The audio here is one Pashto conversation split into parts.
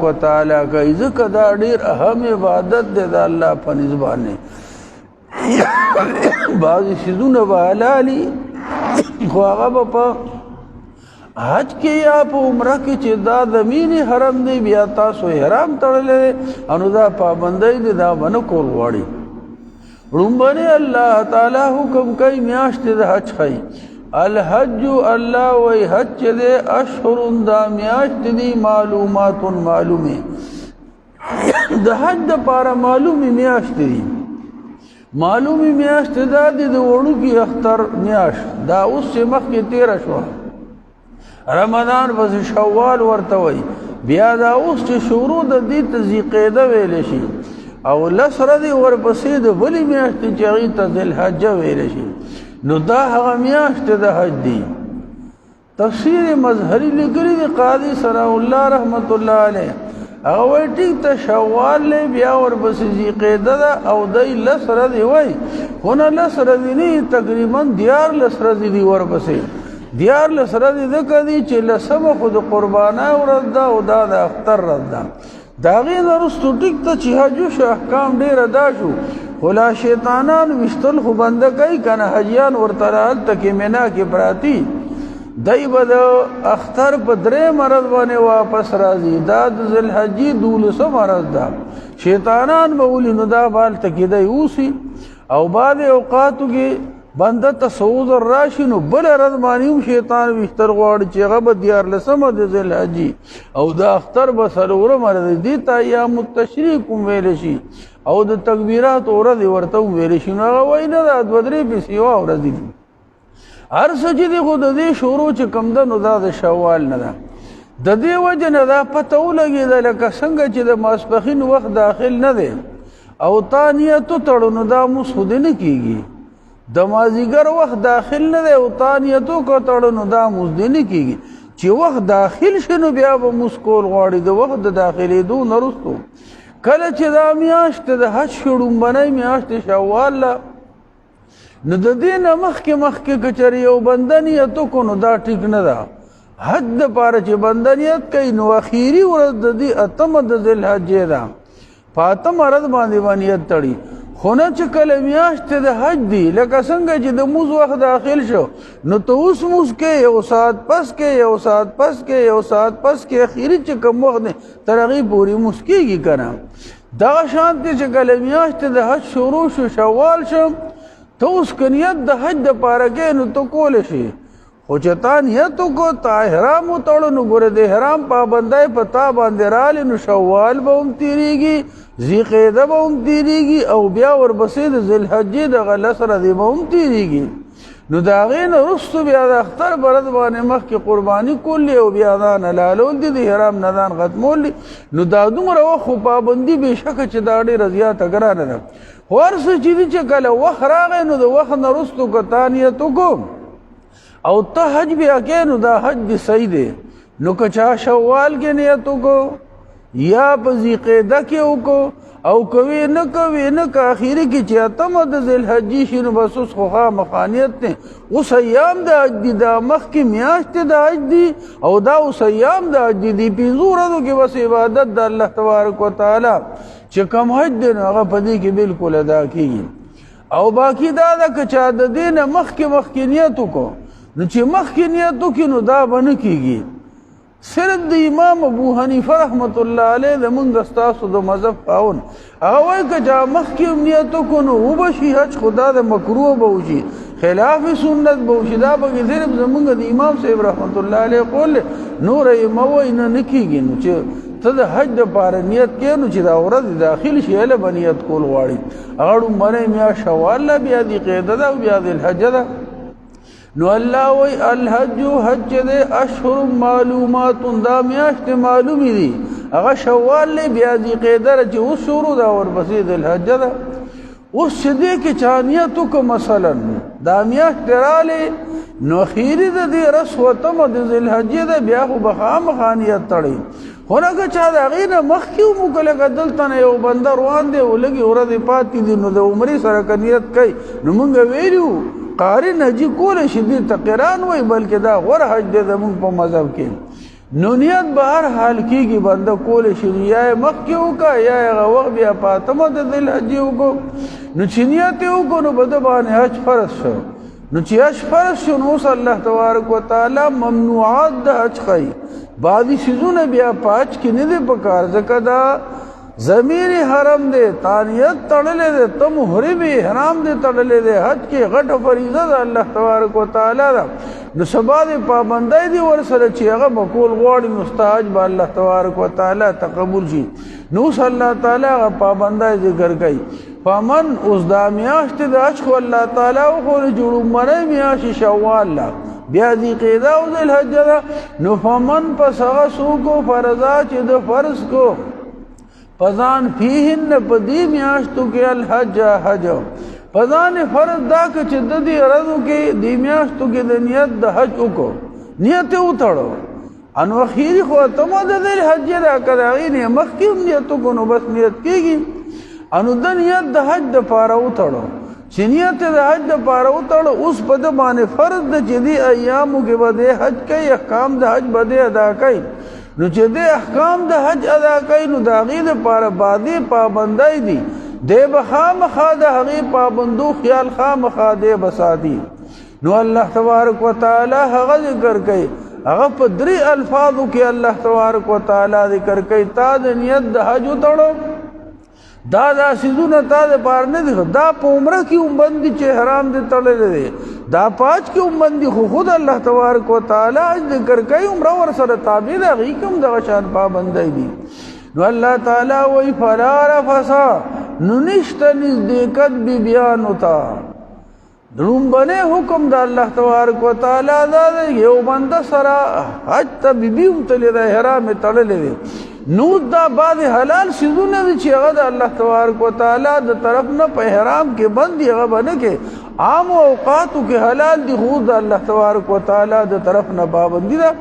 کو تعالی کوي ځکه دا ډیر اهم عبادت دی د الله په نسبانه بعضې شیزونه به حلالي خو هغه به په حج کې یا په عمره کې چې دا د مینې حرم دی بیا تاسو احرام تړلی انو دا پابندۍ دی دا به نه کول غواړي لومبنې الله تعالی حکم کوي میاشتې د حج ښایي الحج الله وی حج چې دی اشهر دا میاشتې دي معلومات معلومې د حج دپاره معلومې میاشتې دي معلومې میاشتې دا دي د وړوکي اختر میاشت دا اوس چې مخکې تېره شوه رمضان پس شوال ورته وی بیا دا اوس چې شروع د دې ته ذیقعده ویلی شي او لس ورځې ورپسې د بلې میاشتې چې هغې ته ذوالحجه ویلی شي نو دا هغه میاشتې د حج دي تفسیر مظهري لیکلي دی قاضي ثناء الله رحمت الله علیه هغه وایي ټیک ته شوال دی بیا ورپسې ذیقعده ده او دی لس ورځې وایي خو نه لس ورځې نه تقریبا 14 ورځې دي ورپسې 14 ورځې ځکه دي چې لسمه خو د قربانۍ ورځ ده او دا د اختر ورځ ده د هغې نه وروستو ټیک ته چې حج وشو احکام ډېر ادا شو خو لا شیطانان ویشتل خو بنده کوي که نه حجیان ورته هلته کې منا کې پراتي دی به د اختر په 3 ورځ باندې واپس راځي دا د ذوالحجې 12 ورځ ده شیطانان به ولي نو دا به هلته کې دی اوسي او بعضې اوقاتو کې بنده ته سوزر راشي نو بله ورځ باندې هم شیطان ویشتل غواړي چې هغه به 14مه د ذوالحجې او د اختر به 4مه ورځ دې ته ایام التشریق هم ویلی شي او د تکبیرات ورځې ورته هم ویلی شي نو هغه وایي نه دا 2-3 پسې یوه ورځ دي هر څه چې دی خو د دې شروع چې کوم ده نو دا د شوال نه ده د دې وجه نه دا پته ولګېده لکه څنګه چې د ماسپښین وخت داخل نه دی او تا نیت وتړو نو دا مونځ خو دې نه کېږي د مازدیګر وخت داخل نه دی او تا نیت وکړو نو دا مونځ دې نه کېږي چې وخت داخل شي نو بیا به مونځ کول غواړي د وخت د داخلېدو نه وروستو کله چې دا میاشت د حج شړومبنۍ میاشت شوال نو د دې نه مخکې که چېرې یو بنده نیت وکړو نو دا ټیک نه ده حج دپاره چې بنده نیت کوي نو اخري ورځ د دې 8مه د ذوالحجې ده په 8مه ورځ باندې به نیت تړي خو نه چې کله میاشت د حج دی لکه څنګه چې د مونځ وخت داخل شو نو ته اوس مونځ کې 1 ساعت پس کې 1 ساعت پس کې 1 ساعت پس کې اخري چې کوم وخت دی تر هغې پورې مونځ کېږي که نه دغه شان دی چې کله میاشت د حج شروع شو شوال شو ته اوس که نیت د حج دپاره کې نو ته کولی شي خو چې تا نیت وکړو تا احرام وتړو نو ګوره د احرام پابندۍ په تا باندې راغلې نو شوال به هم تېرېږي ذیقعده به هم تېرېږي او بیا ورپسې د ذوالحجې دغه 10 ورځې به هم تېرېږي نو د هغې نه وروستو بیا د اختر په ورځ باندې مخکې قرباني کول او بیا ځان حلالول دي د احرام نه ځان ختمول دي نو دا دومره وخت خو پابندي بېشکه چې دا ډېره زیاته ګرانه ده خو هر څه چې دي چې کله وخت راغی نو د وخت نه وروستو که تا نیت وکړو او ته حج بیا کې نو دا حج دې صحیح دی نو که چا شوال کې نیت وکړو یا په ذیقعده کې وکړو او کوي نه که اخري کې چې 8مه د ذوالحجې شي نو بس اوس خو خامخا نیت دی اوس ایام د حج دي دا مخکې میاشتې د حج دي او دا اوس ایام د حج دي 5 ورځو کې بس عبادت د الله تبارک وتعالی چې کوم حج دی نو هغه په دې کې بالکل ادا کېږي او باقي دا ده که چا د دې نه مخکې نیت وکړو نو چې مخکې نیت وکړي نو دا به نه کېږي صرف د امام ابو حنیفه رحمت الله علیه زمونږ ستاسو د مذهب خاوند هغه وایي که چا مخکې نیت وکړو نو وبه شي حج خو دا د مکروه به وشي خلاف سنت به وشي دا به صرف زمونږ د امام صاحب رحمت الله علیه قول نور ائمه وایي نه کېږي نو چې ته د حج دپاره نیت کې نو چې دا ورځ داخل شي هله به نیت کول غواړي هغه ډومبنۍ میاشت شوال ده بیا ذوالقعده ده او بیا ذوالحجه ده نو الله وی الحج حج دے اشهر معلومات دا میاشت معلومی دی هغه شوال لی بیا ذوالقعده چې اوس شروع ده ورپسې ذوالحجه ده اوس چې دې کې چا نیت وکړو مثلا دا میاشت راغلې نو اخري د دې رس 8مه د ذوالحجې ده بیا خو به خامخا نیت تړئ خو نه که چا د هغې نه مخکې هم وکړو لکه دلته نه یو بنده روان دی او لږې ورځې پاتې دي نو د عمرې سره که نیت کوي نو مونږ ویلي وو قارن حجي کولی شي دې ته قران وایي بلکې دا غوره حج دی زمونږ په مذهب کې نو نیت به هر حال کېږي بنده کولی شي یا یې مخکې وکړه یا یې هغه وخت بیا په اتمه د ذوالحجې وکړو نو چې نیت یې وکړو نو په ده باندې حج فرض شو نو چې حج فرض شو نو اوس الله تبارک وتعالی ممنوعات د حج ښایي بعضې څیزونه بیا په حج کې نه دی پکار ځکه دا ضمیر حرم دی تانیت تړلی دی ته محرم احرام دی تړلی دی حج کې غټه فریضه ده الله تبارک وتعالی ده نو سبا د پابندۍ دي ورسره چې هغه به کول غواړي نو ستا حج به الله تبارک وتعالی ته قبول شي نو اوس الله تعالی هغه پابندۍ ذکر کوي فمن اوس دا میاشت د حج خو الله تعالی وښوري چې لومړۍ میاشت شوال ده بیا ذی قعده او ذوالحجه ده نو فمن پس هغه څوک فرضا چې د فرض کو پزان فیهن په دې میاشتو کې الحج حج پزان فرض دا چې د دې ورځو کې دې میاشتو کې د نیت د حج وکړو نیت یې وتړو انو اخیری خو ته د ذوالحج را کړی نه مخکې نیت وکړو نو بس نیت کېږي انو د نیت د حج دپاره وتړو چې نیت د حج دپاره وتړو اوس په ده باندې فرض ده چې دې ایامو کې به دې حج کوي احکام د حج به دې ادا کوي نو چې دې احکام د حج ادا کوي نو د هغې دپاره بعدې پابندۍ دي دی به خامخا د هغې پابندو خیال خامخا دی به ساتي نو الله تبارک وتعالی هغه ذکر کوي هغه په 3 الفاظو کې الله تبارک وتعالی ذکر کوي تا د نیت د حج وتړو دا څیزونه تا دپاره نه دي دا په عمره کې هم بند دي چې حرام دې تړلی دی دا په حج کې هم بند دي خو خود الله تبارک وتعالی حج ذکر کوي عمره ورسره تابع ده هغې کې هم دغه شان پابندۍ دي نو الله تعالی وایي فلا رفث نو نشته نزدېکت بیبیانو ته لومبنی حکم د الله تبارک وتعالی دا دی یو بنده سره حج ته بیبي هم تللی دی حرام یې تړلی دی نو دا بعد حلال څیزونه دي چې هغه د الله تبارک وتعالی د طرف نه په احرام کې بند دي هغه به نه کې عام اوقاتو کې حلال دي خو د الله تبارک وتعالی د طرف نه پابندي ده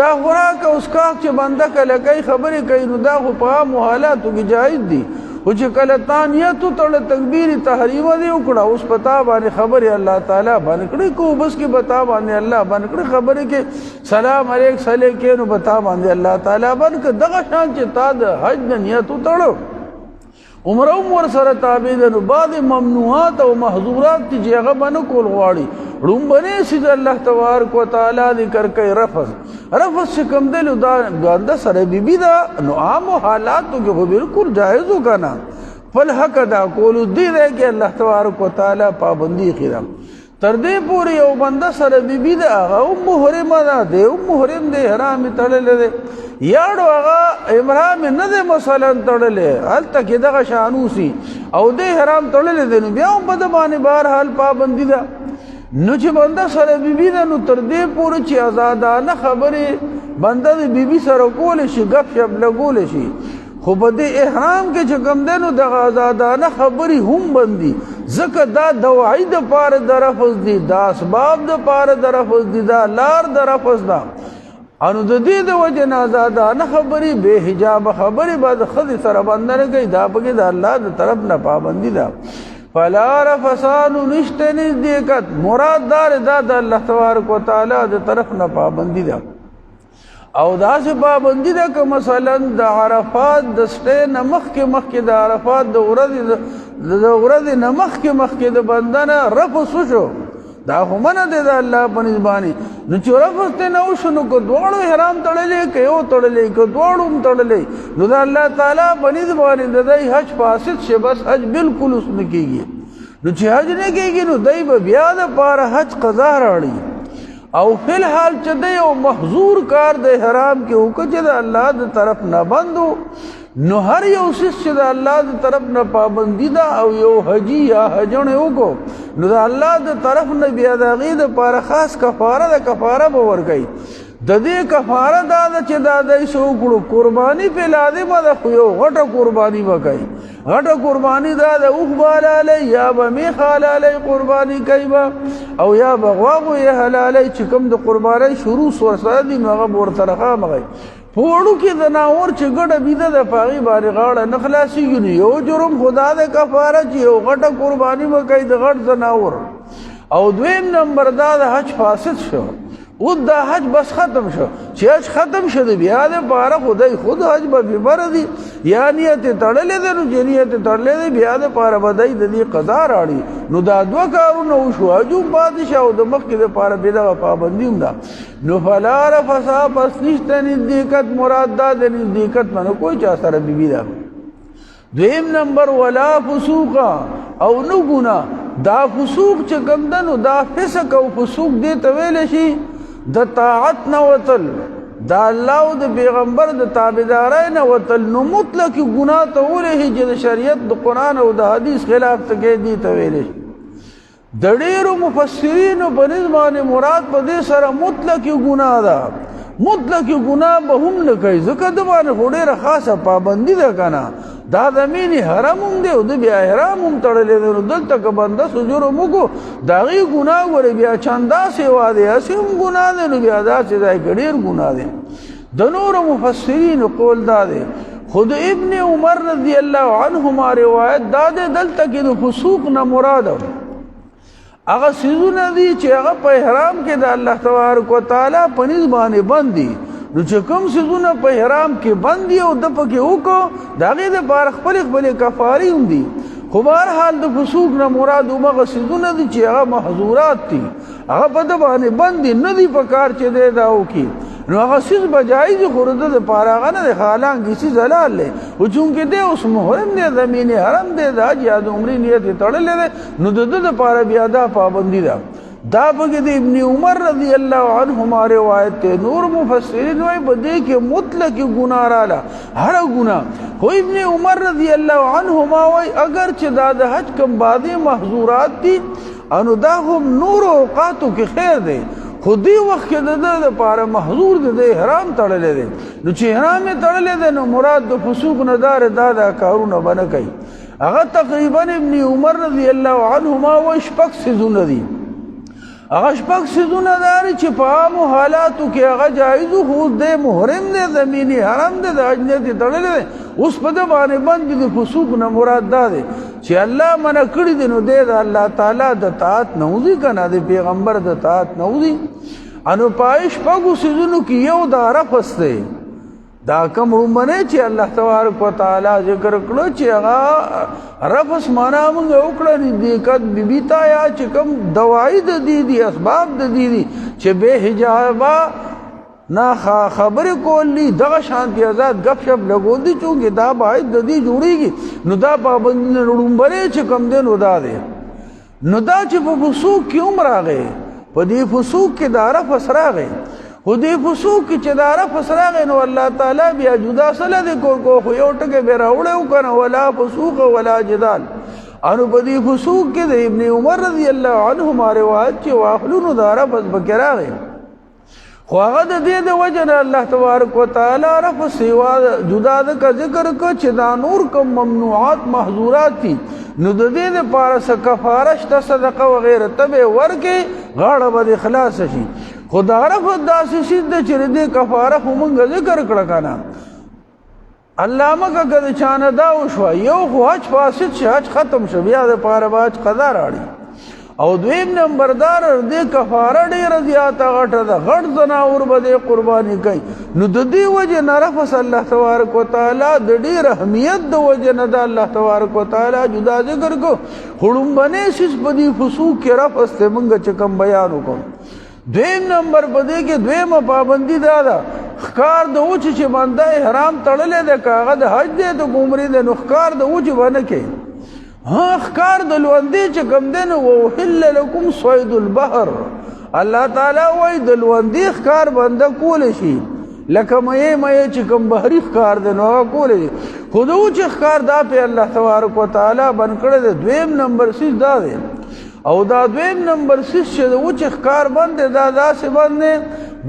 دا خوراک او اسکاک چې بنده کله کوي خبرې کوي نو دا خو په عامو حالاتو کې جایز دي خو چې کله تا نیت وتړه تکبیر تحریمه دې وکړه اوس په تا باندې خبرې الله تعالی باندې کړې کو بس کې به تا باندې الله باندې کړې خبرې کې سلام علیک صلی کې نو به تا باندې الله تعالی باندې که دغه شان چې تا د حج د نیت وتړو عمره هم ورسره تابع ده نو بعضې ممنوعات او محظورات دي چې هغه به نه کول غواړي لومبنی څیز الله تبارک وتعالی ذکر کوي رفث چې کوم دی نو دا بنده سره بیبي ده نو عامو حالاتو کې خو بالکل جایز و که نه خپل حق ادا کولو دې دی کې الله تبارک وتعالی پابندي ایښې ده تر دې پورې یو بنده سره بیبي ده هغه هم محرمه ده دی هم محرم دی حرام یې تړلی دی یاړو هغه احرام نه دی مثلا تړلی هلته کې دغه شان اوسي او دی حرام تړلی دی نو بیا هم په ده باندې بهرحال پابندي ده نو چې بنده سره بیبي ده نو تر دې پورې چې ازادانه خبرې بنده د بیبي سره کولی شي ګپ شپ لګولی شي خو په دې احرام کې چې کوم دی نو دغه ازادانه خبرې هم بندي ځکه دا دواعي دپاره د رفض دي دا اسباب دپاره د رفض دي دا لار د رفض ده انو د دې د وجې نه ازادانه خبرې بې حجابه خبرې به د ښځې سره بنده نه کوي دا پکې د الله د طرف نه پابندي ده فلا رفثانو نشته نزدېکت مراد دار دا د الله تبارک وتعالی د طرف نه پابندي ده او داسې پابندي ده که مثلا د عرفات د سټې نه مخکې د عرفات د ورځې نه مخکې د بنده نه رفث وشو دا خو منع دی د الله په نسبت باندې نو چې رفث ته نه وشو نو که دواړو حرام تړلی که یو تړلی که دواړو هم تړلی نو د الله تعالی په نسبت باندې د دی حج فاسد شي بس حج بالکل اوس نه کېږي نو چې حج نه کېږي نو دی به بیا دپاره حج قضا راوړي او فی الحال چې دی یو محظور کار د حرام کې وکړه چې د الله د طرف نه بند نو هر یو څیز چې د الله د طرف نه پابندي ده او یو حجي یا حجڼې وکړو نو د الله د طرف نه بیا د هغې دپاره خاص کفاره ده کفاره به ورکوي د دې کفاره دا ده چې دا دی څه وکړو قرباني پې لازمه ده خو یو غټه قرباني به کوي غټه قرباني دا ده اوښ به حلالوي یا به میخ حلالوي قرباني کوي به او یا به غواغو یې حلالوي چې کوم د قربانۍ شروع ورسره دي نو هغه به ورسره خامخوي په وړو کې ځناور چې ګډه بیده ده په هغې باندې غاړه نه خلاصېږي نو یو جرم خو دا د کفاره چې یو غټه قرباني به کوي د غټ ځناور او دویم نمبر دا د حج فاسد شو او دا حج بس ختم شو چې حج ختم شو د بیا د پاره خدای خود حج به بردي یا نیت تړلې ده نو جنیت تړلې ده بیا د پاره بدای د دې قضا راړي نو دا دوه کارونه وشو حجوم بادشاہ او د مخکې د پاره بيدغه پابندي هم ده نو فلا رفسا پس نشته نزدېکت مراد دا د نزدېکت منو کوئی چا سره بیبي ده دویم نمبر ولا فسوقا او نو ګنا دا فسوق چې کوم ده نو دا فسق او فسوق دې ته ویل شي د طاعت نه وتل دا الله او د پیغمبر د تابعدارۍ نه وتل نو مطلق ګناه ته ولې چې د شریعت د قران او د حدیث خلاف ته کې دي ته ویل شي د ډېرو مفسرینو په نظم مراد په دې سره مطلق ګناه ده مطلق ګناه به هم نه کوي ځکه د باندې ډېره خاصه پابندي ده کنه دا د مینې حرام هم دی او د بیا حرام هم تړلې ده نو دلته که بنده سجور موږ د هغې ګناه ګورې بیا چندا سیوا دی هسې هم ګناه دی نو بیا داسې ځای کې ډېر ګناه دی د نورو مفسرینو قول دا دی خود ابن عمر رضی الله عنهما روایت دا دی دلته کې د فسوق نه مراد هغه څیزونه دي چې هغه په احرام کې د الله تبارک وتعالی په نسبت باندې بند دي نو چې کوم څیزونه په احرام کې بند دي او د پکې وکړو د هغې دپاره خپلې کفارې هم دي خو بهرحال د فسوق نه مراد همغه څیزونه دي چې هغه محظورات دي هغه په ده باندې بند دي نه دي په کار چې دی دا وکړي نو هغه څیز به جایز خو د ده دپاره هغه نه دی حالانکې څیز حلال دی خو چونکې دی اوس محرم دی د مینې حرم دی د حج یا د عمرې نیت یې تړلی دی نو د ده دپاره بیا دا پابندي ده دا پکې د ابن عمر رضی الله عنهما روایت دی نور مفسرین وایي په دې کې مطلق ګناه راله هره ګناه خو ابن عمر رضی الله عنهما وایي اگر چې دا د حج کوم بعضې محظورات دي انو دا هم نور اوقاتو کې خیر دی خو دې وخت کې د ده دپاره محظور دی د احرام تړلی دی نو چې احرام یې تړلی دی نو مراد د فسوق نه دا کارونه به نه کوي هغه تقریبا ابن عمر رضی الله عنهما وایي شپږ څیزونه دي هغه شپږ څیزونه دا دي چې په عامو حالاتو کې هغه جایز خو دی محرم دی د مینې حرم دی د حج نیت یې تړلی دی اوس په ده باندې بند دي د فسوق نه مراد دا دی چې الله منع کړي دي نو دی د الله تعالی د طاعت نه وځي که نه د پیغمبر د طاعت نه وځي انو په هغې شپږو څیزونو کې یو دا رفس دی دا کوم رومنی چې الله تبارک وتعالی ذکر کړو چې هغه رفس معنا موږ وکړه نزدېکت بیبي ته یا چې کوم دواعي د دې دي اسباب د دې دي چې بې حجابه نه خبرې کول دي دغه شانتي آزاد ګپ شپ لګول دي چونکې دا باید د دې جوړېږي نو دا پابندي رومبرې چې کوم دی نو دا دی نو دا چې په فسوق کې هم راغی په دې فسوق کې دا رفس راغی خو دې فسوق کې چې دا رفس راغی نو الله تعالی بیا جدا سله دی کو خو یو ټکی بیا راوړی و که نه ولا فسوق ولا جدال انو په دې فسوق کې د ابن عمر رضی الله عنهما روایت چې واخلو نو دا رفس پکې راغی خو هغه د دې د وجه نه الله تبارک وتعالی رفس سیوا جدا د کا ذکر کو چې دا نور کوم ممنوعات محظورات دي نو د دې دپاره څه کفاره شته صدقه وغیره ته به ورکې غاړه به دې خلاصه شي خو دا رفس داسې شي ده چې د دې کفاره خو مونږ ذکر کړه که نه علامه که د چا نه دا وشوه یو خو حج فاسد شي حج ختم شو بیا دپاره به حج قضا راړي او دویم نمبردار دې کفاره ډېره زیاته غټه ده غټ ځناور به دې قرباني کوي نو د دې وجې نه رفس الله تبارک وتعالی د ډېر اهمیت د وجې نه د الله تبارک وتعالی جدا ذکر کو خړومبنی سیس په دې فسوق کې رفس ته موږ چې کوم بیان وکړو دویم نمبر په دې کې دویمه پابندي دا ده ښکار د اوچې چې بنده احرام تړلی دی که هغه د حج دی د عمرې دی نو ښکار د اوچې به نه کوي ښکار د لوندې چې کوم دی نو وحل لکم صید البحر الله تعالی وایي د لوندې ښکار بنده کولی شي لکه مې چې کوم بحري ښکار دی نو هغه کولی شي خو د اوچې ښکار دا پې الله تبارک وتعالی بند کړی دی دویم نمبر سیز دا دی او دا دویم نمبر سیس چې د اوچې ښکار بند دی دا داسې بند دی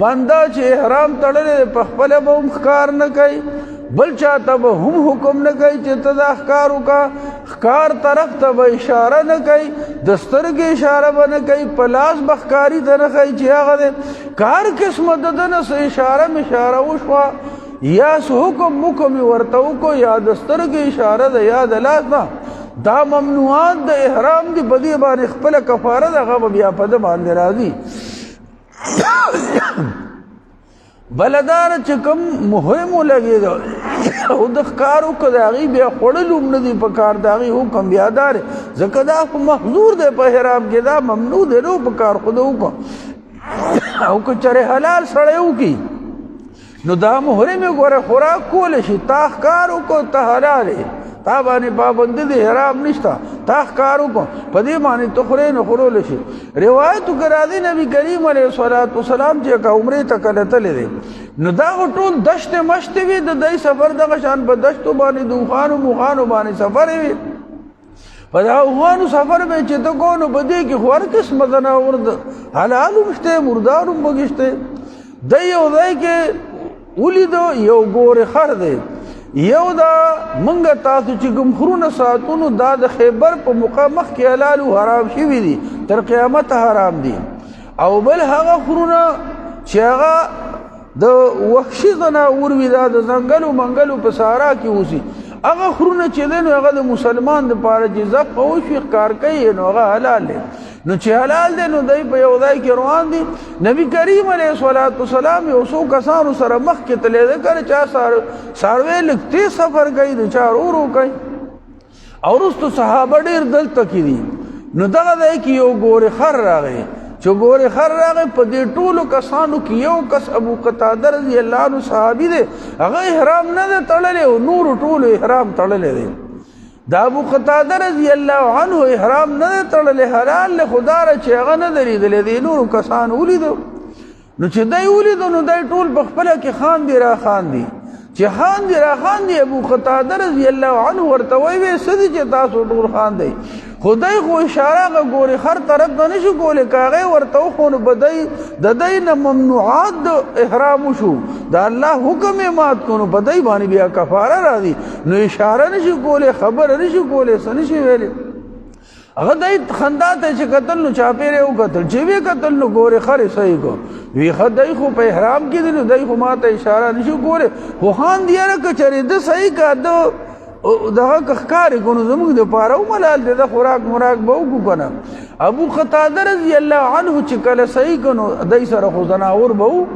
بنده چې احرام تړلی دی په خپله به هم ښکار نه کوي بل چاته به هم حکم نه کوي چې ته دا ښکار وکړه ښکار طرف ته به اشاره نه کوي د سترګې اشاره به نه کوي په لاس به ښکاري ته نه ښایي چې هغه دی که هر قسمه د ده نه څه اشاره وشوه یا څه حکم یې ورته وکړو یا د سترګې اشاره ده یا د لاس نه دا ممنوعات د احرام دي په دې باندې خپله کفاره ده هغه به بیا په ده باندې راځي بلدار چې کوم مهم لګېدو او د ښکارو که د هغې بیا خوړل هم نه دي په کار د هغې حکم بیا دا دی ځکه دا خو محظور دی په حرام کې دا ممنوع دی نو په کار خو د حکم او که چېرې حلال سړی وکړي نو دا محرم یې ګوره خوراک کولی شي تا ښکار وکړو ته حلال یې تا باندې پابندي د حرام نشته تا ښکار وکړو په دې باندې ته خورې نو خوړولی شي روایتو کې راځي نبي کریم علیه الصلاة والسلام چې که عمرې ته کله تللی دی نو دا خو ټول دشتې مشتې وي د دی سفر دغه شان په دشتو باندې د اوښانو موښانو باندې سفر وي په دا اوښانو سفر به چې ته کوو نو په دې کې خو هر قسمه ځناور حلال هم شته مردار هم پکې شته دی یو ځای کې ولیدو یو ګورې خر دی یو دا منګه تاسو چې کوم خرونه ساتو نو دا د خیبر په موقع مخکې حلال او حرام شوي دي تر قیامت حرام دي او بل هغه خرونه چې هغه د وحشي ځناور وي دا د ځنګلو منګلو په صحرا کې اوسي هغه خرونه چې دی نو هغه د مسلمان دپاره چې ذبح وشي ښکار کوي نو هغه حلال دی نو چې حلال دی نو دی په یو ځای کې روان دي نبي کریم علیه الصلاة والسلام یو څو کسانو سره مخکې تللی دی که چا څاروی لږ تیز سفر کوي د چا ورو ورو کوي او وروستو صحابه ډېر دلته کې دي نو دغه ځای کې یو ګورې خر راغی چې ګورې خر راغی په دې ټولو کسانو کې یو کس ابو قتاده رضی الله عنه صحابي دی هغه احرام نه دی تړلی او نورو ټولو احرام تړلی دی دا ابو قتاده رضی الله عنه احرام نه دی تړلی حلال دی خو دا چې هغه نه دی لیدلی دی نورو کسانو ولیدو نو چې دی ولیدو نو دی ټول په خپله کې خاندي را خاندي چې خاندي را خاندي ابو قتاده رضی الله عنه ورته وایي څه دي چې تاسو ټول خاندئ خدای خو اشاره ګوري خر طرف ته نشو کولی که هغې ورته وخو نو به دی د دی نه ممنوعات د احرام وشو د الله حکم یې مات کړو نو په دی باندې بیا کفاره راځي نو اشاره نشي کولی خبره نشي کولی څه نشي ویلی هغه دی خندا ته چې کتل نو چاپېرې وکتل چې ویې کتل نو ګورې خر یې صحیح کړو وی ښه دی خو په احرام کې دی نو دی خو ما ته اشاره نشي کولی خو خاندي یاره که چېرې ده صحیح که ده دغه که ښکارې کړو نو زموږ دپاره هم حلال دی د خوراک مراک به وکړو که نه ابو قتاده رضی الله عنه چې کله صحیح کړو نو دی سره خو ځناور به وو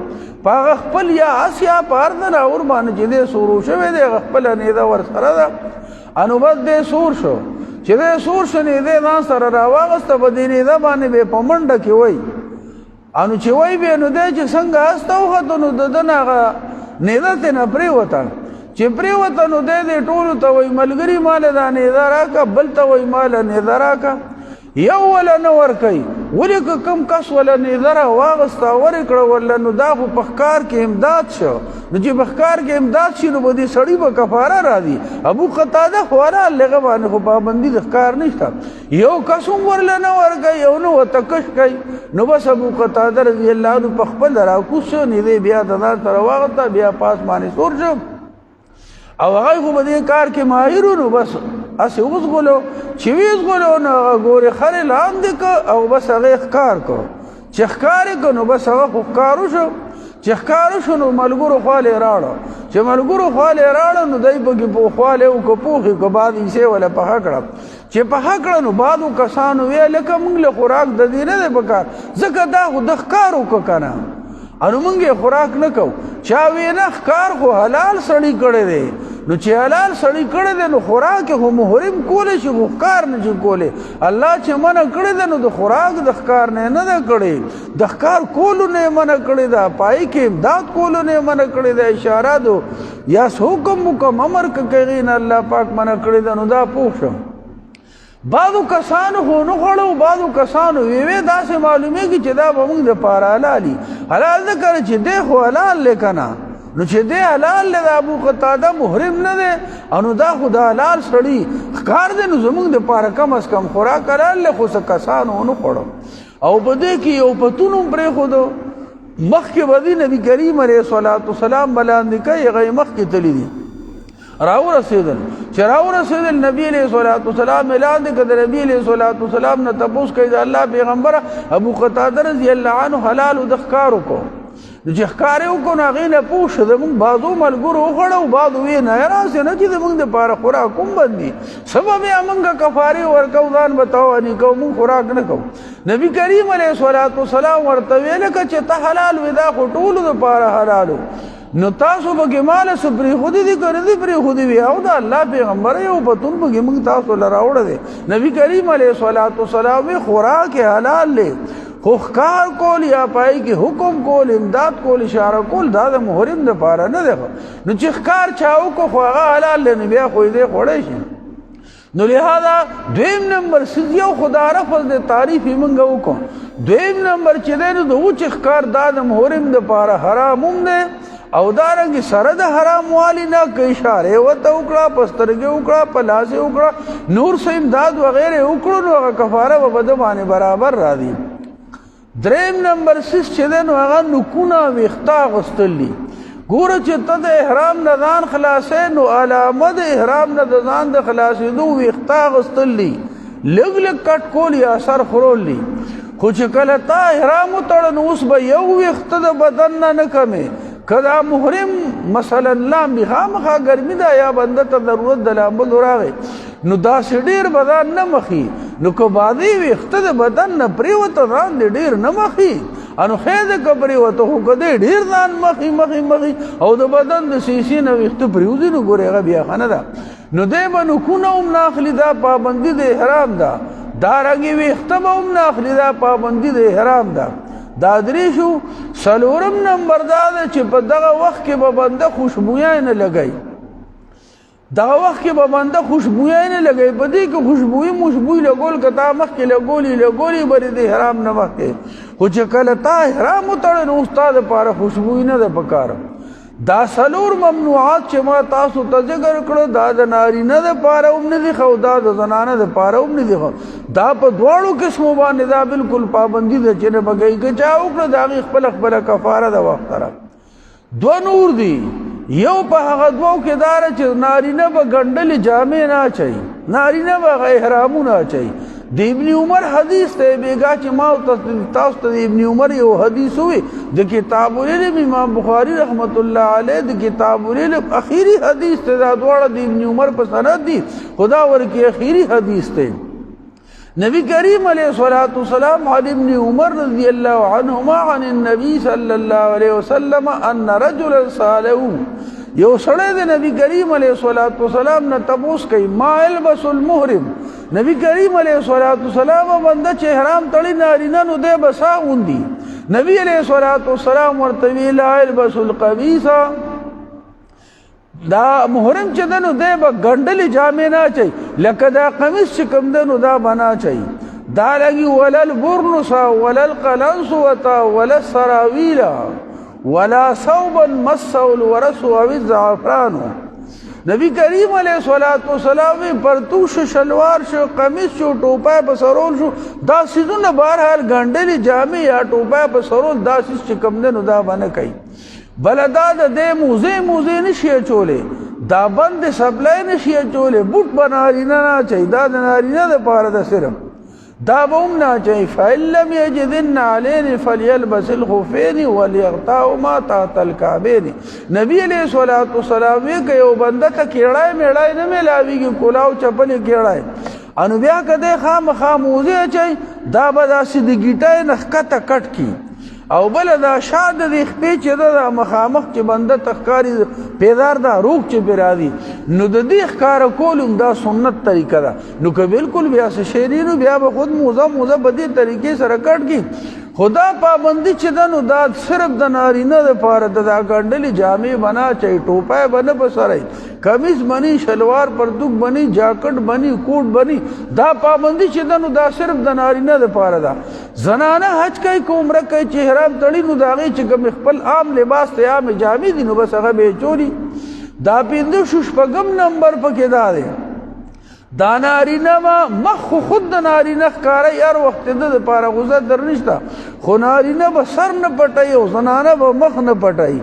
په هغه خپل یا اس یا په هر ځناور باندې چې دی سورو شوی دی هغه خپله نیده ورسره ده انو بس دی سور شو چې دی سور شو نیده ځان سره راواغسته په دې نیده باندې به په منډه کې وی انو چې وی به نو دی چې څنګه اس ته وختو نو د ده نه هغه نیده ترېنه پرېوته چې پرېوته نو دی دې ټولو ته وایي ملګري ماله دا نیده راکړه بل ته وایي ماله نیده راکړه یو وله نه ورکوي ولې که کوم کس وله نیده راواغسته ورې کړه ورله نو دا خو په ښکار کې امداد شو نو چې په ښکار کې امداد شي نو به دې سړي به کفاره راځي ابو قتاده خو حلال هغه باندې خو پابندي د ښکار نشته یو کس هم ورله نه ورکوي یو نه ورته کش کوي نو بس ابو قتاده رضی الله عنه په خپل راکوز شو نیدې بیا د ځان سره واغسته بیا پاس باندې سور شو او هغه خو به دې کار کې ماهر نو بس هسې وزغلو چې وزغلو نو هغه ګورې خر یې لاندې کړ او بس هغه یې ښکار کړ چې ښکار یې کړ نو بس هغه خو ښکار وشو چې ښکار وشو نو ملګرو خواله یې راوړه چې ملګرو خواله یې راوړه نو دی پکې خواله یې وکړه پوخ یې کړه بعد حصې وله پخه کړه چې پخه کړه نو بعضو کسانو ویل لکه موږ له خوراک د دې نه دی پکار ځکه دا خو د ښکار وکړه که نه انو موږ یې خوراک نه کوو چا وی نه ښکار خو حلال سړي کړی دی نو چې حلال سړي کړی دی نو خوراک یې خو محرم کولی شي خو ښکار نه شي کولی الله چې منع کړی دی نو د خوراک د ښکار نه نه ده کړی د ښکار کولو نه یې منع کړې ده پای کې امداد کولو نه یې منع کړې ده اشاره دو یا حکم امر که کوي نه الله پاک منع کړی ده نو دا پوه شو بعضو کسانو خو نه خوړو بعضو کسانو ویوې داسې معلومېږي چې دا به موږ دپاره حلالي حلال نه کړی چې دی خو حلال دی که نه نو چې دی حلال دی د ابو قتاده محرم نه دی او نو دا خو د حلال سړي ښکار دی نو زموږ دپاره کم از کم خوراک حلال دی خو څه کسانو ونه خوړو او په دې کې یو پتون هم پرېښودو مخکې به دي نبي کریم علیه الصلاة والسلام بلاندې کوي هغه یې مخکې تلي دي راورسېدل چې راورسېدل نبي علیه الصلاة والسلام اعلان دی که د نبي علیه الصلاة والسلام نه تپوس کوي د الله پیغمبره ابو قتاده رضی الله عنه حلالو د ښکار وکړو نو چې ښکار یې وکړو نو هغې نه پوه شه زمونږ بعضو ملګرو وخوړه او بعضو ویې نه راسې نه چې زمونږ دپاره خوراک هم بند دي څه به بیا مونږ کفارې ورکوو ځان به تواني کوو مونږ خوراک نه کوو نبي کریم علیه الصلاة والسلام ورته ویې لکه چې ته حلال وې دا خو ټولو دپاره حلالو نو تاسو پکې مال څه پرېښودي دي که نه دي پرېښودي وي او د الله پیغمبر یو پتون پکې موږ تاسو له راوړی دی نبي کریم علیه الصلاة والسلام وی خوراک حلال دی خو ښکار کول یا پای کې حکم کول امداد کول اشاره کول دا د محرم دپاره نه دی نو چې ښکار چا وکړو خو هغه حلال دی نو بیا خو یې دی خوړی شي نو لہذا دویم نمبر سیز یو خدا رفض د تعریف یې موږ وکړو دویم نمبر چې دی نو د وچ ښکار دا د محرم دپاره حرام هم دی او دارنګ سره د حرام والی نه که اشاره ورته وکړه په سترګې وکړه په لاس یې وکړه نور څه امداد وغیرې وکړو نو هغه کفاره به د باندې برابر راځي دریم نمبر سیس چې دی نو هغه نکونه ویښته اغوستل دي ګوره چې ته د احرام نه ځان خلاصې نو علامه د احرام نه د ځان د خلاصېدو ویښته اغوستل دي لږ لږ کټ کول یا سر خرول دي خو چې کله تا احرام وتړه نو اوس به یو ویښته د بدن نه کمې که دا محرم مثلا لامبي خامخا ګرمي ده یا بنده ته ضرورت د لامبلو راغی نو داسې ډېر بدن نه مخي نو که بعدې ویښته د بدن نه پرېوته ځان دې ډېر نه مخي انو خیر ده که پرېوته خو که دې ډېر ځان مخي او د بدن د سیسې نه ویښته پرېوځي نو ګورې هغه بیا ښه نه ده نو دی به نکونه هم نه اخلي دا پابندي د احرام ده دارنګې ویښته به هم نه اخلي دا پابندي د احرام ده دا درې شو څلورم نمبر دا ده چې په دغه وخت کې به بنده خوشبویان نه لګوي دغه وخت کې به بنده خوشبویان نه لګوي په دې کې خوشبویي لګول که تا مخکې لګولي به د احرام نه مخکې خو چې کله تا احرام وتړی نو اوس تا دپاره خوشبویي نه ده پکار دا څلور ممنوعات چې ما تاسو ته ذکر کړو دا د نارینه دپاره هم نه دي ښه او دا د زنانه دپاره هم نه دي ښه دا په دواړو قسمو باندې دا بلکل پابندي ده چې نه به کوي که چا وکړه د هغې خپله کفاره ده وخت سره دوه نور دي یو په هغه دوو کې دا ده چې نارینه به ګنډلې جامې نه اچوي نارینه به هغه احرامونه اچوي د ابن عمر حدیث ته بیګا چې ما تاسو ته د ابن عمر یو حدیث وي د کتاب العلم امام بخاری رحمت الله علیه د کتاب العلم اخیری حدیث ته دا دواړه د ابن عمر په سند دي خدا ورکی اخیری حدیث ته نبی کریم علیہ الصلوۃ والسلام عن ابن عمر رضی اللہ عنہما عن النبی صلی اللہ علیہ وسلم ان رجلا سالو یو سړی د نبی کریم علیہ الصلوۃ والسلام نه تپوس کوي ما يلبس المحرم نبی کریم علیہ الصلوۃ والسلام باندې چې احرام تړي نارینه نو دی بسا اوندي نبی علیہ الصلوۃ والسلام ورته ویل يلبس القمیص دا محرم چې دنو دی به ګنډلې جامې نه اچوي لکه دا قمیص چې کوم دی نو دا به نه اچوي دا لګي ولا البرنس ولا القلنسوة ولا السراویل ولا ثوبا مسه الورس او الزعفران نبی کریم علیہ الصلوۃ والسلام پرتوش شلوار شو قمیص شو ټوپه په سرول شو دا سيزونه بهرحال ګنډلې جامې یا ټوپه په سرول دا سيز چې کوم دی نو دا به نه کوي بلدا د دې موزه نشي چولې دا بند سپلای نشي چولې بوټ بنارینه نه چي دا د نارینه د پاره د صرف دا بوم نه چي فلم يجدن علين فليلبس الخفين وليغطوا ما تحت الكعبين نبی علیہ الصلوۃ والسلام کې یو بنده ته کېړای میړای نه ملاويږي کولاو چپلې کېړای انو بیا کده خامخا موزه چي دا به داسې د ګیټای نخکته کټ کی او بل دا شاد د خپې چې دا مخامخ چې بنده تخکاری پیدار دا روح چې برادي نو د دې ښکار کولم دا سنت طریقه ده نو که بالکل بیا شیرینو بیا به خود موزه په دې طریقې سره کټ کی خدا پابندی چې دنو دا صرف د نارینه د پاره د ګنډلې جامې بنا چي ټوپه بنه بسرای کمیز بنی شلوار پرتوک بنی جاکټ بنی کوټ بنی دا پابندی چې دنو دا صرف د نارینه د پاره ده زنانه حج کوي کو عمره کوي چې احرام تړي نو دا غي چې کوم خپل عام لباس ته عام جامې دي نو بس هغه به چوری دا پیندو شپږم نمبر پکې دا دی دا نارینه ما مخ خود د نارینه ښکاره هر وخت د لپاره غوزه در نشته خو نارینه به سر نه پټوي او زنانه به مخ نه پټوي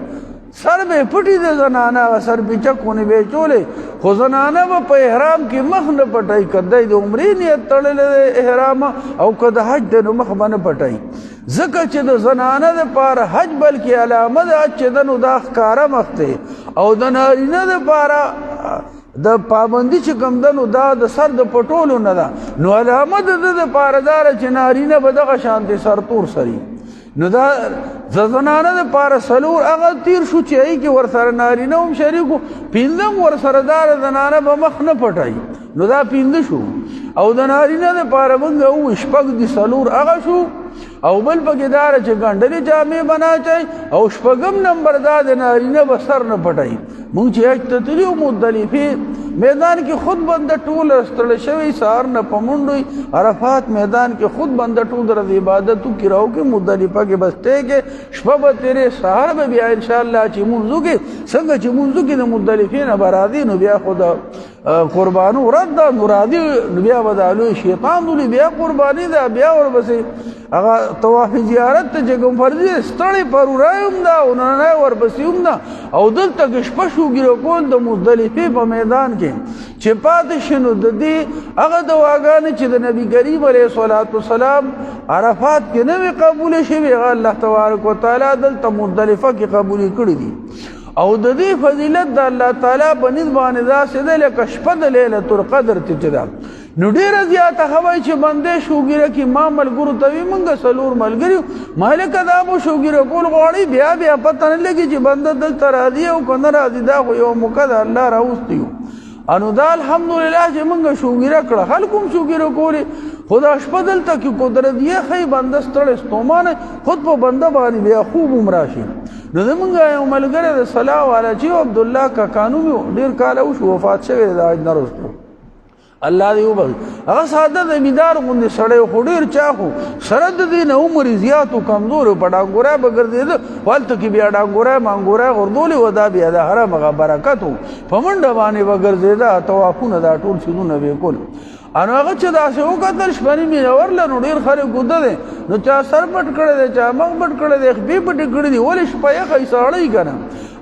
سر به پټي د زنانه سر به چکونه به چولې خو زنانه به په احرام کې مخ نه پټوي کدی د عمرې نیت تړلې احرام او کده حج د مخ باندې پټوي ځکه چې د زنانه دپاره حج بلکې علامه ده چې د نو دا ښکاره مخ دی او د نارینه دپاره د پابندي چې کوم ده نو دا د سر د پټولو نه ده نو علامه د ده دپاره دا ده چې نارینه به دغه شانتې سرتور سري نو دا زنانه دپاره څلور هغه تیر شو چې هغې کې ورسره نارینه هم شریک وو پنځم ورسره دا زنانه به مخ نه پټوي نو دا پنځه شو او د نارینه دپاره موږ ووایو شپږ دي څلور هغه شو او بل پکې دا ده چې ګنډلې جامې به نه اچوي او شپږم نمبر دا د نارینه به سر نه پټوي موږ چې حج ته تللي وو مزدلفې میدان کې خود بنده ټول ستړی شوی سهار نه په منډو عرفات میدان کې خود بنده ټول د عبادت کې راوکې مزدلفه کې بس ټی کې شپه به تېرې سهار به بیا انشاءالله چې مونځ وکړې څنګه چې مونځ وکړې د مزدلفې نه به راځي نو بیا خو د قربانو ورځ ده نو راځي نو بیا به دا لوی شیطان ولي بیا قرباني ده بیا ورپسې هغه طواف زیارت ته چې کوم فرض دی ستړی پرورای هم ده او نننی ورپسې هم ده او دلته کې شپه شوګیره کول د مزدلفې په میدان کې چې پاتې شي نو د دې هغه دعاګانې چې د نبي کریم علیه الصلاة والسلام عرفات کې نه وې قبولې شوې هغه الله تبارک وتعالی دلته مزدلفه کې قبولې کړي دي او د دې فضیلت د الله تعالی په نسبت باندې داسې ده لکه شپه د لیلة القدر چې ده نو ډېره زیاته هوای چې بندې شوګیره کې ما ملګرو ته وي موږ څلور ملګري مالکه دا به شوګیره کول غواړي بیا پته نه لګي چې بنده دلته راځي او که نه راځي دا خو یو موقع ده الله راوستی یو انو دا الحمدلله چې موږ شوګیره کړه خلکو هم شوګیره کولې خو دا شپه دلته کې قدرت یې ښایي بنده ستړی ستومانه خود په بنده باندې بیا خوب هم راشي نو زمونږ یو ملګری د صلاح والا چې عبدالله کاکانو مې ډېر کاله وشو وفات شوی دی د حج نه وروسته الله دې وبخښي هغه ساده زمیندار غوندې سړی خو ډېر چاخو سره د دې نه عمر زیات و کمزور په ډانګوری به ګرځېده هلته کې بیا ډانګوری مانګوری غورځولې و دا بیا د حرم هغه برکت و په منډه باندې به ګرځېده طوافونه دا ټول څیزونه به یې کول انو هغه چې داسې وکتل شپنې مینور له نو ډېر خلک اوده دی نو چا سر پټ کړی دی چا مخ پټ کړی دی خپې پټې کړي دي ولې شپه یخی ساړی که نه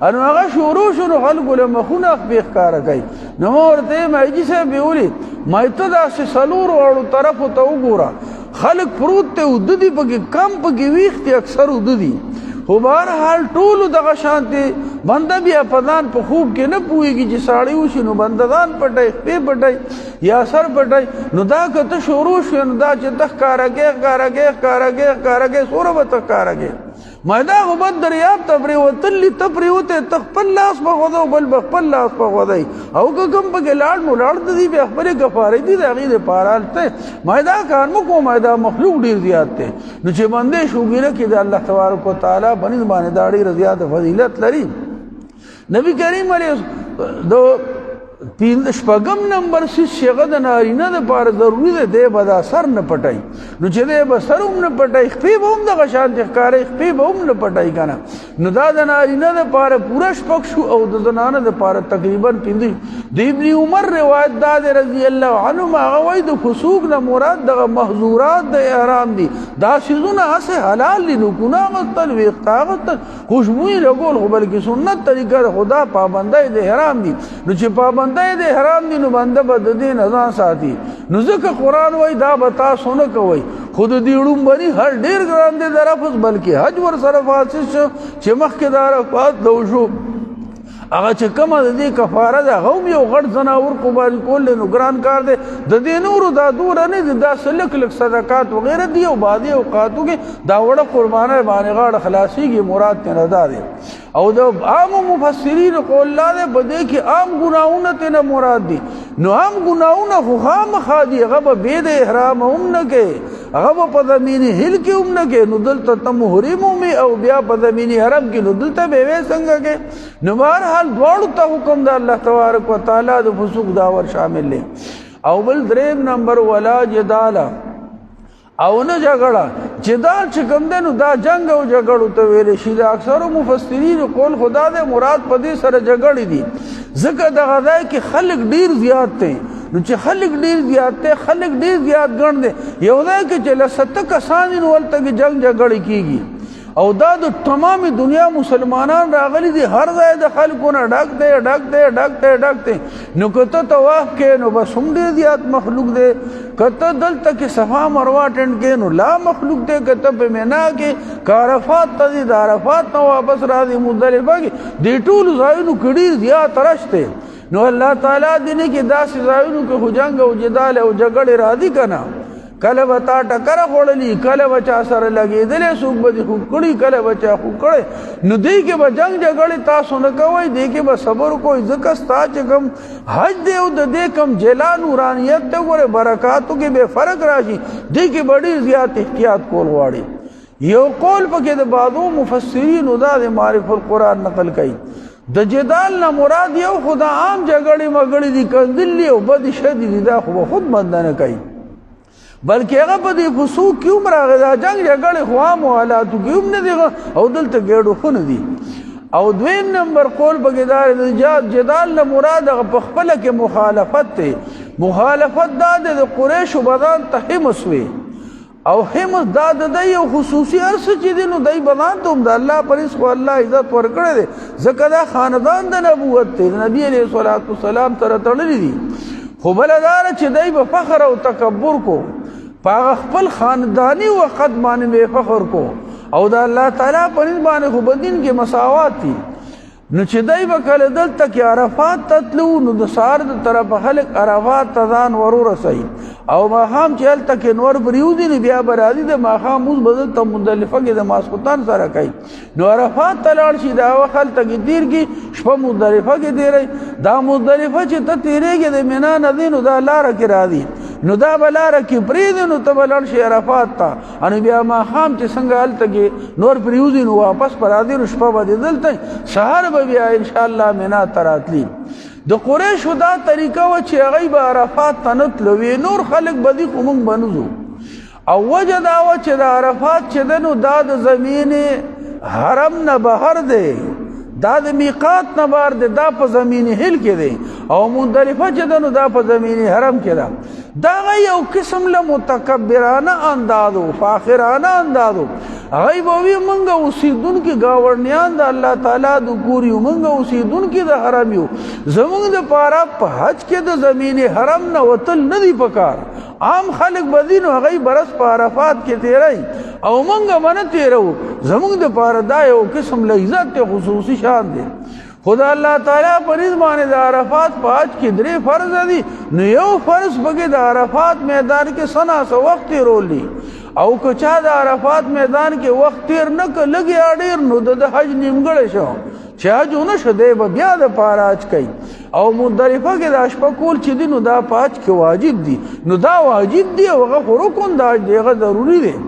انو هغه شروع شو نو خلکو له مخونه خپې ښکاره کوي نو ما ورته یې حاجي صاحب یې ولید ما ته داسې څلورو واړو طرفو ته وګوره خلک پروت دی اوده دي پکې کم پکې ویښ دي اکثر اوده دي خو بهرحال ټولو دغه شانتې بنده بیا په ځان په خوب کې نه پوهېږي چې ساړی وشي نو بنده ځان پټی خپې پټی یا سر پټی نو دا که ته شروع شوې نو دا چې ته ښکاره کې څومره به ته ښکاره کې ما دا خو بد دریاب ته پرېوتلي ته پرېوتی ته خپل لاس په غوځو بل به خپل لاس په غوځوي او که کوم پکې لاړ نو لاړ ته دي بیا خپلې کفارې دي د هغې دپاره هلته ما دا کار مه کوم دا مخلوق ډېر زیات دی نو چې بندې شوګیره کې د الله تبارک وتعالی په نسبت باندې دا ډېره زیاته فضیلت لري نبی کریم علیه شپږم نمبر چې هغه د نارینه دپاره ضروري دی دی به دا سر نه پټوي نو چې دی به سر هم نه پټوي خپې به هم دغه شانتې ښکاري خپې به هم نه پټوي که نه نو دا د نارینه دپاره پوره شپږ شو او د زنانه دپاره تقریبا پنځه د ابن عمر روایت دا دی رضی الله عنهما هغه وایي د فسوق نه مراد دغه محظورات د احرام دي دا څیزونه هسې حلال دي نوکونه اغوستل ویښته اغوستل خوشبویي لګول خو بلکې سنت طریقه ده خو دا پابندی د احرام دي نو چې پابندی د احرام دي نو بنده به د دې نه ځان ساتي نو ځکه قرآن وایي دا به تاسو نه کوئ خو د دې ړومبني هر ډېر ګران دی د رفض بلکې حج ورسره فاسد شو چې مخکې د عرفات نه وشو هغه چې کومه د دې کفاره ده هغه هم یو غټ ځناور قرباني کول دی نو ګران کار دی د دې نورو دا دوره نه دي دا څه لږ لږ صدقات وغیره دي او بعضې اوقاتو کې دا وړه قربانۍ باندې غاړه خلاصېږي مراد ترې دا دی او د عامو مفسرینو قول لا دی په دې کې عام ګناهونه ترې مراد دي نو عام ګناهونه خو خامخا دي هغه به بې د احرام هم نه کوي هغه به په زمین هل کې هم نه کوي نو دلته ته محرم ومې او بیا په زمین حرم کې نو دلته به وې څنګه کوي نو بهرحال دواړو ته حکم د الله تبارک وتعالی د فسوق داور شامل دی او بل دریم نمبر ولا جداله او نه جګړه جدال چې کوم دی نو دا جنګ او جګړو ته ویلی شي د اکثرو مفسرینو قول خدا دی مراد په دې سره جګړې دي ځکه دغه ځای کې خلک ډېر زیات دی نو چې خلک ډېر زیات دی خلک ډېر زیات ګڼ دی یو ځای کې چې له 70 کسان وي نو هلته کې جنګ جګړې کېږي او دا د تمام دنیا مسلمانان راغلي دي هر ځای د خلکونه ډک دی نو کته طواف کې نو بس هم ډېر زیات مخلوق دی کته دلته کې صفا مروه ټینډ کې نو لا مخلوق دی کته په مینا کې کارفات ته دي د عرفات نه واپس راځي مزدلفه کې دې ټول ځایونو کې ډېر زیات رش دی نو الله تعالی دې کې داسې ځایونو کې خو جنګ او جدال او جګړې راځي که نه کله به تا ټکره خوړلي کله به چا سره لګېدلی څوک به دې خوږ کړي کله به چا خوږ کړی نو دې کې به جنګ جګړې تاسو نه کوئ دې کې به صبر کوئ ځکه ستا چې کوم حج دی او د دې کوم جلا نورانیت ته ګورې برکاتو کې به فرق راشي دې کې به ډېر زیات احتیاط کول غواړي یو قول پکې د بعضو مفسرینو دا د معرف القرآن نقل کوي د جدال نه مراد یو خدا عام جګړې مګړې دي کنځلې او بدې شدې دي دا خو به خود بنده نه کوي بلکې هغه په دې فسوق کې هم راغی دا جنګ جګړې خو عامو حالاتو کې هم نه دي او دلته ګېډو خو نه دي او دویم نمبر قول پکې دا د جدال نه مراد هغه په خپله کې مخالفت دی مخالفت دا د قریشو بدان ته حمس وي او حمس دا د یو خصوصي ارس چې دی نو دی بدان ته هم د الله پرېس خو الله عزت ورکړی دی ځکه دا خاندان د نبوت دی د نبي علیه الصلاة والسلام سره تړلی دي خو بله دا ده چې دی به فخر او تکبر کو په هغه خپل خانداني وخت باندې به فخر کو او د الله تعالی په نسبت باندې خو په دین کې مساوات دي نو چې دی به کله دلته کې عرفات ته تلو نو د سهار د طرفه خلک عرفات ته ځان ورورسوي او ماښام چې هلته کې نور پرېوځي نو بیا به راځي د ماښام مونځ به دلته مزدلفه کې د ماسخوتن سره کوي نو عرفات ته لاړ شي دا وخت هلته کې تېر کړي شپه مزدلفه کې تېروي دا مزدلفه چې ته تېرېږې د مینا نه دی نو دا لاره کې راځي نو دا به لاره کې پرېږدي نو ته به لاړ شي عرفات ته انو بیا ماښام چې څنګه هلته کې نور پرېوځي نو واپس به راځي نو شپه به دې دلته سهار به بیا انشاءالله مینا ته راتلي د قریشو دا طریقه وه چې هغوی به عرفات ته نه تلوي نور خلک به دي خو موږ به نه ځو او وجه دا وه چې د عرفات چې ده نو دا د زمین حرم نه بهر دی دا د میقات نه بهر دی دا په زمین هل کې دی او مزدلفه چې ده نو دا په زمین حرم کې ده دا یو قسم له متکبرانه اندازو فاخرانه اندازو هغوی به وي موږ اوسېدونکي ګاونډیان د الله تعالی د کور یو موږ اوسېدونکي د حرم یو زموږ دپاره په حج کې د زمین حرم نه وتل نه دي پکار عام خلک به دي نو هغوی برس په عرفات کې تېروي او موږ به نه تېروو زموږ دپاره دا یو قسم له عزت خصوصي شان دی خدا الله تعالی په نسبت باندې د عرفات په حج کې درې فرض دي نو یو فرض پکې د عرفات میدان کې سناسه وخت تېرولی او که چا د عرفات میدان کې وخت تېر نه که لږ یا ډېر نو د حج نیمګړی شو چې حج ونه شو دی به بیا دپاره حج کوي او مزدلفه کې د شپه کول چې دي نو دا په حج کې واجب دي نو دا واجب دي او هغه خو رکن د حج دی هغه ضروري دی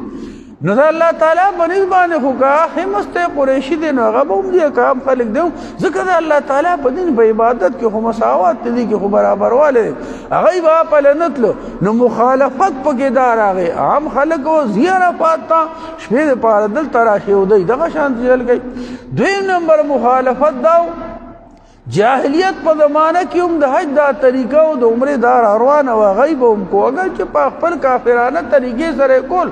نو دا الله تعالی په نسبت باندې خو که حمس ته قریشي دی نو هغه به هم دي که عام خلک دی ځکه د الله تعالی په دین په عبادت کې خو مساوات دي کې خو برابروالی دی هغوی به هپله نه تلو نو مخالفت پکې دا راغی عام خلک و ځي عرفات ته شپې دپاره دلته راشي او دی دغه شانتې چل کوي دویم نمبر مخالفت دا جاهلیت په زمانه کې هم د حج دا طریقه او د عمرې دا روانه وه هغوی به هم کو اگر چې په خپل کافرانه طریقې سره یې کول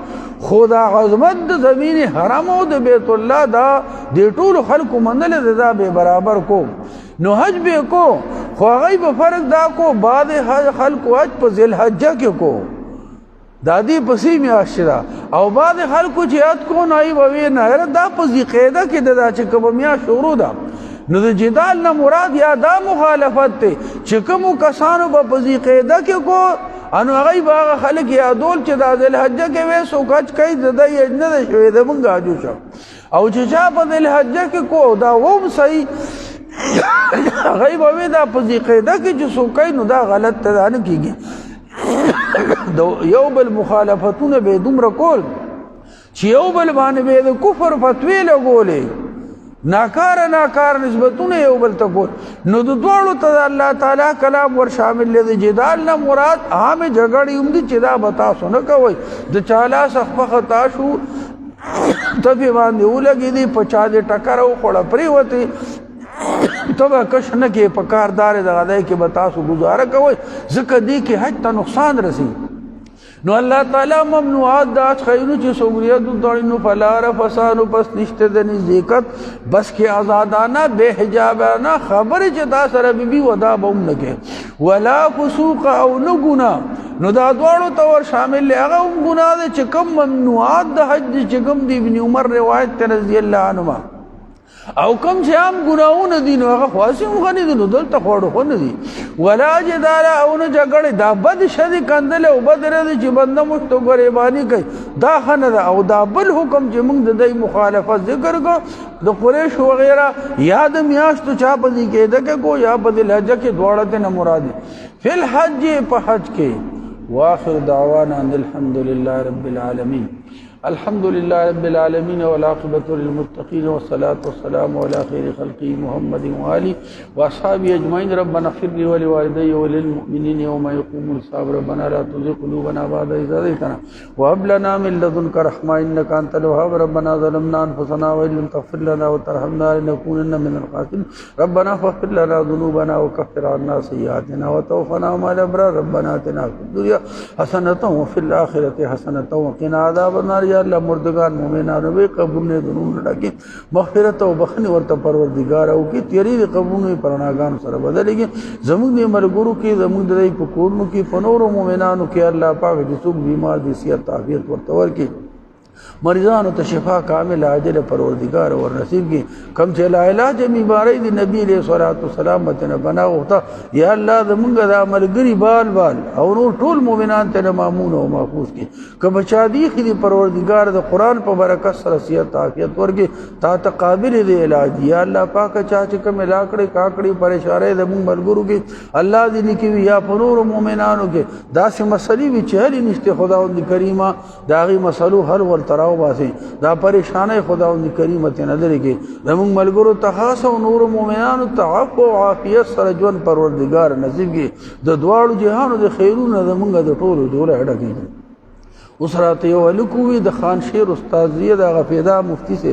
خو دا عظمت د زمین حرم او د بیت الله دا د ټولو خلکو منلې ده دا بې برابر کو نو حج به کو خو هغوی به فرق دا کو بعض خلکو حج په ذوالحجه کې کو دا دې پسې میاشت ده او بعض خلکو چې حج کو نو هغوی به ویې نه دا په ذوالقعده کې ده دا چې کومه میاشت شروع ده نو د جدال نه مراد یا دا مخالفت دی چې کومو کسانو به په ذوالقعده کې کو انو هغوی به هغه خلک یادول چې دا ذوالحجه کې وی څوک حج کوي د دی حج نه دی شوی د موږ حجو شو او چې چا په ذوالحجه کې کو دا هم صحیح هغوی به وی دا په ذوالقعده کې چې څوک کوي نو دا غلط ته دا نه کېږي یو بل مخالفتونه به یې دومره کول چې یو بل باندې به یې د کفر فتوې لګولې ناکار نسبتونه یو بل ته کول نو د دواړو ته الله تعالی کلام ور شامل دی جدال نه مراد عام جګړې هم دي چې دا به تاسو نه کوئ د چا لاس خپه خطا شو تبې باندې ولګېدې په چا دې ټکره وخوړه پرېوتې ته به کش نه کې په کاردار دغه دی کې به تاسو ګزاره کوئ ځکه دې کې حج ته نقصان رسي نو الله تعالی ممنوعات د اج خیرو چې سوګریت دوړینو فلار فسانو پس نشته د نزدېکت بس کې آزادانه به حجابانه خبره چې دا سره بیبي ودا بوم نه کې ولا فسوق او نو ګنا نو دا دواړو تور شامل هغه ګنا ده چې کوم ممنوعات د حج چې کوم دی ابن عمر روایت رضی الله عنهما او کم چې عام ګناونه دي نو هغه خاصه غني دي نو دلته خوړو خو نه دي ولا جدال او نه جګړه دا بد شدي کندل او بد رد چې بنده مشتو غریبانی کوي دا خنه ده او دا بل حکم چې موږ د دې مخالفت ذکر کو د قریش وغیرہ یاد میاشتو چا پدې کېده کو یا پدې لهجه کې دواړه ته نه مراد فی الحج په حج کې واخر دعوانا ان الحمد لله رب العالمين الحمد لله رب العالمين والعاقبة للمتقين والصلاة والسلام على خير خلقه محمد وآله وأصحابه أجمعين ربنا اغفر لي ولوالدي وللمؤمنين يوم يقوم الحساب ربنا لا تزغ قلوبنا بعد إذ هديتنا وهب لنا من لدنك رحمة إنك أنت الوهاب ربنا ظلمنا أنفسنا وإن لم تغفر لنا وترحمنا لنكونن من الخاسرين ربنا فاغفر لنا ذنوبنا وكفر عنا سيئاتنا وتوفنا مع الأبرار ربنا آتنا في الدنيا حسنة وفي الآخرة حسنة وقنا عذاب النار یا الله مردگان مومنانو به قبرونه دنونو ډکه مغفرت او بخنه ورته پروردگار او کی تیری قبرونه پرناګان سره بدلېږي زموږ د مرګورو کې زموږ د په کورونو کې پنورو مومنانو کې الله پاک دې څوک بیمار دي صحت عافیت ورته ورکړي مریضانو ته شفا کامل عاجل پروردگار اور نصیب کی کم چې لا علاج می بارې دی نبی علیہ الصلوۃ والسلام ته بنا وخته یا الله زمونږ د عملګری بال او نور ټول مؤمنان ته مامون او محفوظ کی کم چا دی خلی پروردگار د قران په برکت سره صحت عافیت ورګي تا ته قابل دی علاج یا الله پاک چا چې کوم لاکړې کاکړې پریشانې زمونږ ملګرو کې الله دې نکوي یا پنور مؤمنانو کې داسې مسلې وی چې هلي نشته خداوند کریمه داغي مسلو حل ور تراو باسي دا پریشانه خداوند کریم ته نظر کې زمون ملګرو تخاص او نور مؤمنانو تعفو او عافیت سره ژوند پروردگار نصیب کې د دواړو جهانو د خیرونو زمونږ د ټولو جوړه اډه کې اوس راته یو لکوي د خان شیر استاد زید غفیدا مفتی سے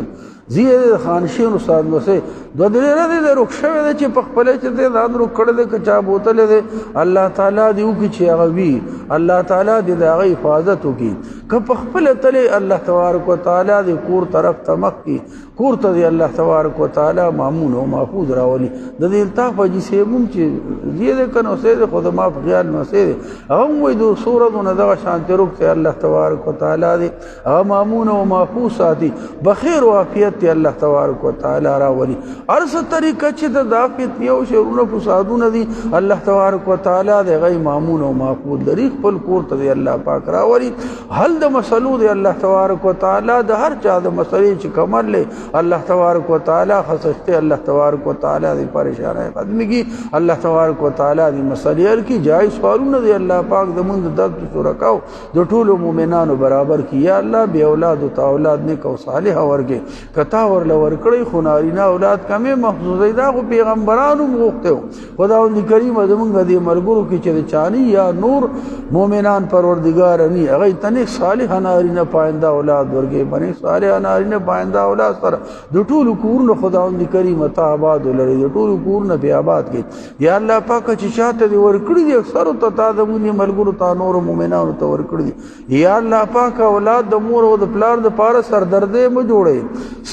زید خان شیر استاد نو سه د دې رده د رخصوي د چې په خپل چې د ځان رو کړه د کچا بوتل دې الله تعالی دې وکي چې هغه وی الله تعالی دې د هغه حفاظت وکي که په خپل تله الله تبارک وتعالى دې کور طرف تمخ کی کور ته دې الله تبارک وتعالى مامون او محفوظ راولي د دې التاف جي سيمم چې زید کنه سه خود ما په خیال نو سه هم وې د سورۃ نو شانتی روک ته الله تبارک وتعالى دې هغه مامون او محفوظ ساتي بخیر او عافیت الله تبارک وتعالى راولي ارس طریقه چې د عافیت یو شرونه فسادونه دي الله تبارک وتعالى دې غي مامون او محفوظ لري خپل کور ته الله پاک راولي حل د مسلو دې الله تبارک وتعالى د هر چا د مسلې چې کمل له الله تبارک وتعالى خصشته الله تبارک وتعالى دې پریشانه قدمي کی الله تبارک وتعالى دې مسلې هر کی جایز سوالونه دې الله پاک د مند درد شرکاو د ټولو مؤمنانو برابر کی یا الله به اولاد او اولاد نیک او صالح ورګه کتا ور لور کړی خنارینا اولاد کمه محفوظه دا خو پیغمبرانو موغته خداوند کریم زمونږ دې مرګورو کې چې چانی یا نور مؤمنان پروردگار ني هغه تنه صالح نارینه پاینده اولاد ورګه بني صالح نارینه پاینده اولاد سره د ټولو کورن خداوند کریم ته آباد ولري د ټولو کورن به آباد کې یا الله پاک چې شاته دې ورکړي دې اکثر ته تا د مونږ مرګورو تا نور مؤمنانو ته ورکړي دي یا الله پاک اولاد د مور او د پلار د پاره سردردې مو جوړي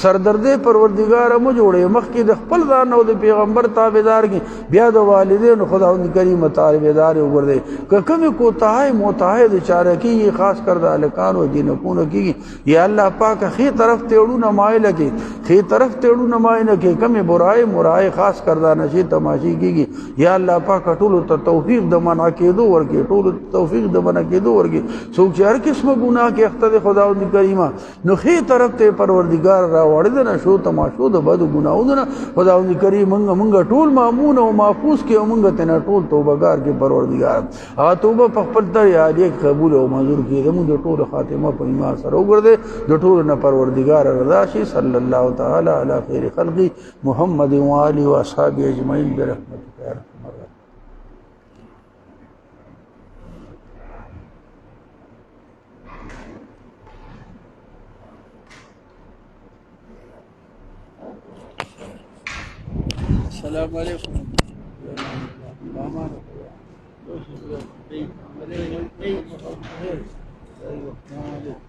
سردردې پروردگار مو جوړي مخکې د خپل ځان او د پیغمبر تابعدار کې بیا د والدینو خداوند کریم تابعدار وګرځي کومه کوتاه متحد چاره کې خاص کر د الکان او جنکونو کې یا الله پاک خي طرف ته وړو مایل کې خي طرف ته وړو مایل کې کومه برای مرای خاص کر د نشي تماشي کې یا الله پاک ټول ته توفیق د منع کېدو ورکې ټول توفیق د منع کېدو ورکې څوک چې هر قسمه ګناه کې اخته خداوند کریم نو خي طرف ته پروردگار را وړل نه شو تماشو د بد ګناونه خداوند کریم مونږ ټول مامون او محفوظ کې مونږ ته نه ټول توبګار کې پروردگار ها توبه په خپل ته یاد قبول او منظور کې زموږ ټول خاتمه په ایمان سره وګرځي د ټول نه پروردگار رضا شي صلی الله تعالی علی خیر خلقی محمد و علی و اصحابہ اجمعین برحمتک یا ارحم الراحمین. السلام علیکم. السلام عليكم.